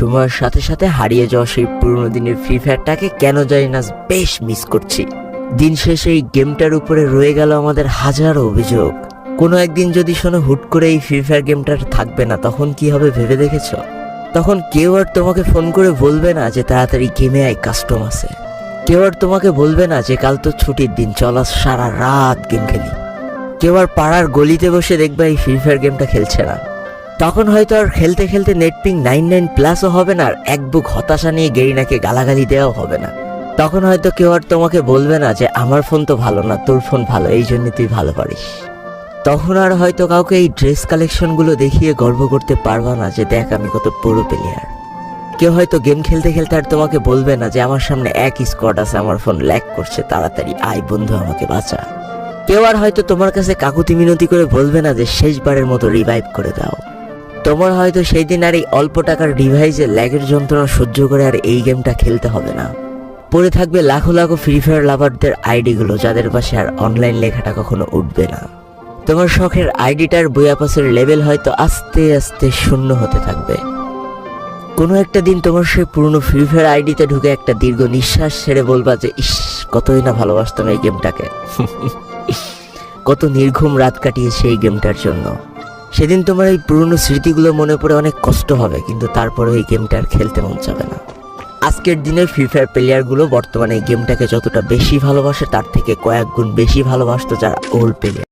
সময়ের সাথে সাথে হারিয়ে যাওয়া সেই পুরনো দিনের ফ্রি ফায়ারটাকে কেন জানি না বেশ মিস করছি। দিন শেষে এই গেমটার উপরে রয়ে গেল আমাদের হাজারো অভিযোগ। কোনো একদিন যদি শোনো হুট করে এই ফ্রি ফায়ার গেমটা থাকবে না, তখন কি হবে ভেবে দেখেছো? তখন কেউ আর তোমাকে ফোন করে বলবে না যে তাড়াতাড়ি গেমে আয়, কাস্টম আছে। কেউ আর তোমাকে বলবে না যে কাল তো ছুটির দিন, চল আজ সারা রাত গেম খেলি। কেউ আর পাড়ার গলিতে বসে দেখবে এই ফ্রি ফায়ার গেমটা খেলছে না। তখন হয়তো আর খেলতে খেলতে নেটপিং 99+ হবে না, আর এক বুক হতাশা নিয়ে গেরিনাকে গালাগালি দেওয়াও হবে না। তখন হয়তো কেউ আর তোমাকে বলবে না যে আমার ফোন তো ভালো না, তোর ফোন ভালো, এই জন্য তুই ভালো পারিস। তখন আর হয়তো কাউকে এই ড্রেস কালেকশনগুলো দেখিয়ে গর্ব করতে পারবা না যে দেখ আমি কত বড় প্লেয়ার। কেউ হয়তো গেম খেলতে খেলতে আর তোমাকে বলবে না যে আমার সামনে এক স্কোয়াড আছে, আমার ফোন ল্যাগ করছে, তাড়াতাড়ি আয় বন্ধু আমাকে বাঁচা। কেউ আর হয়তো তোমার কাছে কাকুতি মিনতি করে বলবে না যে শেষবারের মতো রিভাইভ করে দাও। তোমার হয়তো সেই দিন আর এই অল্প টাকার ডিভাইসে ল্যাগের যন্ত্রণা সহ্য করে আর এই গেমটা খেলতে হবে না। পড়ে থাকবে লাখো লাখো ফ্রি ফায়ার লাভারদের আইডিগুলো, যাদের পাশে আর অনলাইন লেখাটা কখনো উঠবে না। তোমার শখের আইডিটার বইয়াপাসের লেভেল হয়তো আস্তে আস্তে শূন্য হতে থাকবে। কোনো একটা দিন তোমার সেই পুরনো ফ্রি ফায়ার আইডিতে ঢুকে একটা দীর্ঘ নিঃশ্বাস ছেড়ে বলবা যে ইস, কতই না ভালোবাসতাম এই গেমটাকে। কত নির্ঘুম রাত কাটিয়েছে এই গেমটার জন্য। সেদিন তোমার এই পুরনো স্মৃতিগুলো মনে পড়ে অনেক কষ্ট হবে, কিন্তু তারপরে এই গেমটা আর খেলতে মন যাবে না। আজকের দিনের ফ্রি ফায়ার প্লেয়ারগুলো বর্তমানে এই গেমটাকে যতটা বেশি ভালোবাসে, তার থেকে কয়েক গুণ বেশি ভালোবাসতো যারা ওল্ড প্লেয়ার।